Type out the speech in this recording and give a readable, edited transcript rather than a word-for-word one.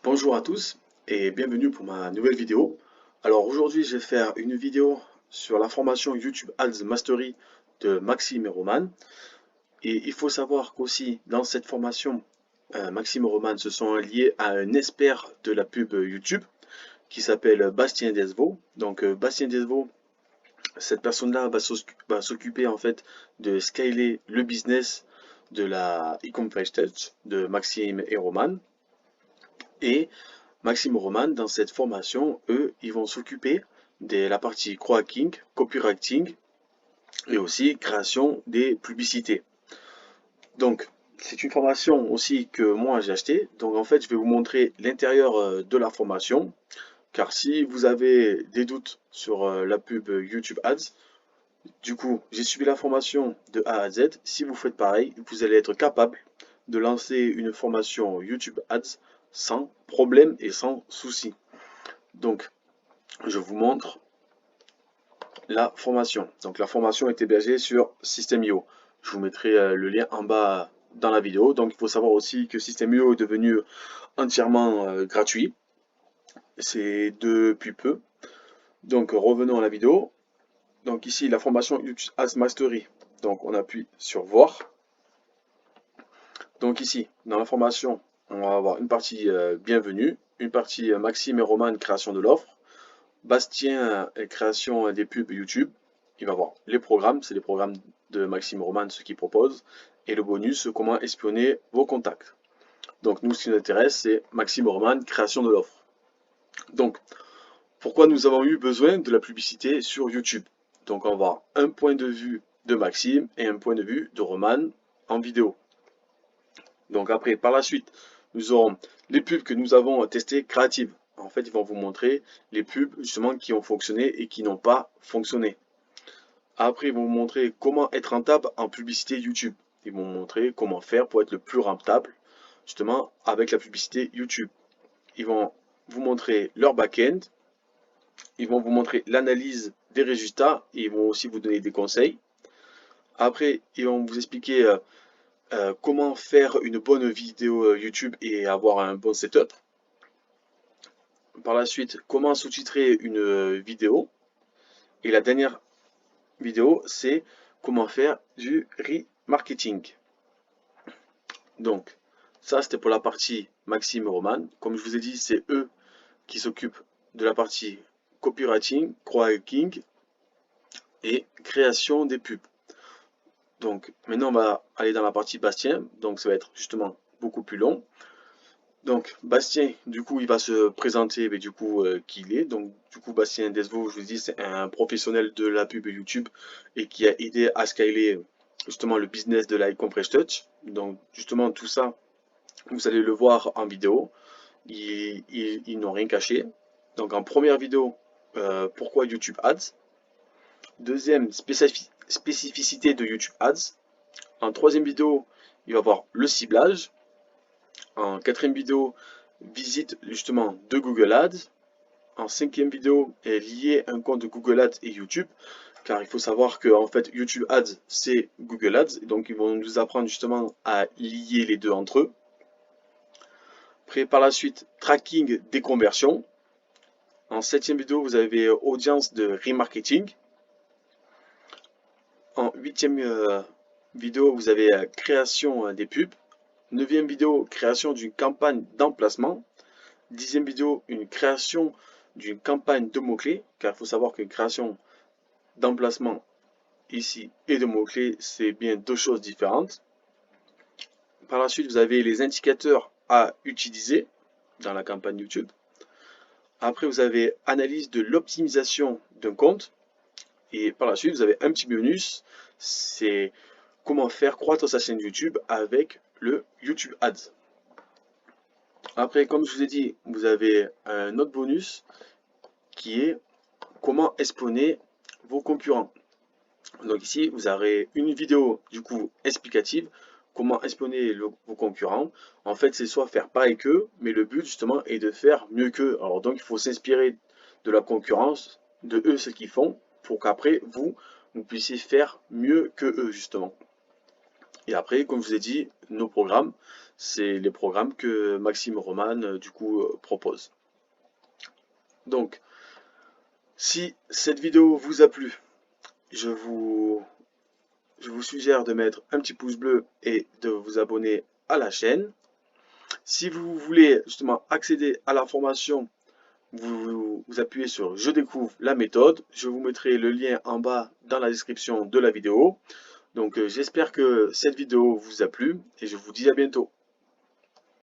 Bonjour à tous et bienvenue pour ma nouvelle vidéo. Alors aujourd'hui je vais faire une vidéo sur la formation YouTube Ads Mastery de Maxime et Roman. Et il faut savoir qu'aussi dans cette formation, Maxime et Roman se sont liés à un expert de la pub YouTube qui s'appelle Bastien Desvaux. Donc Bastien Desvaux, cette personne-là va s'occuper en fait de scaler le business de la e-commerce touch de Maxime et Roman. Et Maxime Roman, dans cette formation, eux, ils vont s'occuper de la partie crowdwriting, copywriting et aussi création des publicités. Donc, c'est une formation aussi que moi j'ai acheté. Donc, en fait, je vais vous montrer l'intérieur de la formation. Car si vous avez des doutes sur la pub YouTube Ads, du coup, j'ai suivi la formation de A à Z. Si vous faites pareil, vous allez être capable de lancer une formation YouTube Ads sans problème et sans souci. Donc, je vous montre la formation. Donc, la formation est hébergée sur System.io. Je vous mettrai le lien en bas dans la vidéo. Donc, il faut savoir aussi que System.io est devenu entièrement gratuit. C'est depuis peu. Donc, revenons à la vidéo. Donc, ici, la formation YouTube Ads Mastery. Donc, on appuie sur voir. Donc, ici, dans la formation, on va avoir une partie bienvenue, une partie Maxime et Roman, création de l'offre. Bastien, création des pubs YouTube. Il va voir les programmes, c'est les programmes de Maxime Roman, ce qu'il propose. Et le bonus, comment espionner vos contacts. Donc nous, ce qui nous intéresse, c'est Maxime Roman, création de l'offre. Donc, pourquoi nous avons eu besoin de la publicité sur YouTube? Donc on va voir un point de vue de Maxime et un point de vue de Roman en vidéo. Donc après, par la suite, nous aurons les pubs que nous avons testées créatives. En fait, ils vont vous montrer les pubs justement qui ont fonctionné et qui n'ont pas fonctionné. Après, ils vont vous montrer comment être rentable en publicité YouTube. Ils vont vous montrer comment faire pour être le plus rentable justement avec la publicité YouTube. Ils vont vous montrer leur back-end. Ils vont vous montrer l'analyse des résultats et ils vont aussi vous donner des conseils. Après, ils vont vous expliquer comment faire une bonne vidéo YouTube et avoir un bon setup. Par la suite, comment sous-titrer une vidéo. Et la dernière vidéo, c'est comment faire du remarketing. Donc, ça c'était pour la partie Maxime et Roman. Comme je vous ai dit, c'est eux qui s'occupent de la partie copywriting, crowdwriting et création des pubs. Donc, maintenant on va aller dans la partie Bastien. Donc, ça va être justement beaucoup plus long. Donc, Bastien, du coup, il va se présenter, mais du coup, qui il est. Donc, du coup, Bastien Desvaux, je vous dis, c'est un professionnel de la pub YouTube et qui a aidé à scaler justement le business de la e-commerce touch. Donc, justement, tout ça, vous allez le voir en vidéo. Ils n'ont rien caché. Donc, en première vidéo, pourquoi YouTube Ads. Deuxième, spécificité de YouTube Ads. En troisième vidéo, il va voir le ciblage. En quatrième vidéo, visite justement de Google Ads. En cinquième vidéo, lier un compte de Google Ads et YouTube. Car il faut savoir que en fait YouTube Ads c'est Google Ads. Donc ils vont nous apprendre justement à lier les deux entre eux. Après par la suite, tracking des conversions. En septième vidéo, vous avez audience de remarketing. En huitième vidéo, vous avez création des pubs. Neuvième vidéo, création d'une campagne d'emplacement. Dixième vidéo, une création d'une campagne de mots-clés, car il faut savoir que création d'emplacement ici et de mots-clés, c'est bien deux choses différentes. Par la suite, vous avez les indicateurs à utiliser dans la campagne YouTube. Après, vous avez analyse de l'optimisation d'un compte. Et par la suite, vous avez un petit bonus, c'est comment faire croître sa chaîne YouTube avec le YouTube Ads. Après, comme je vous ai dit, vous avez un autre bonus qui est comment espionner vos concurrents. Donc ici, vous aurez une vidéo du coup explicative, comment espionner vos concurrents. En fait, c'est soit faire pareil qu'eux, mais le but justement est de faire mieux qu'eux. Alors donc, il faut s'inspirer de la concurrence, de eux ce qu'ils font, pour qu'après, vous puissiez faire mieux que eux justement. Et après, comme je vous ai dit, nos programmes, c'est les programmes que Maxime Roman du coup propose. Donc, si cette vidéo vous a plu, je vous suggère de mettre un petit pouce bleu et de vous abonner à la chaîne. Si vous voulez justement accéder à la formation, vous appuyez sur je découvre la méthode. Je vous mettrai le lien en bas dans la description de la vidéo. Donc j'espère que cette vidéo vous a plu et je vous dis à bientôt.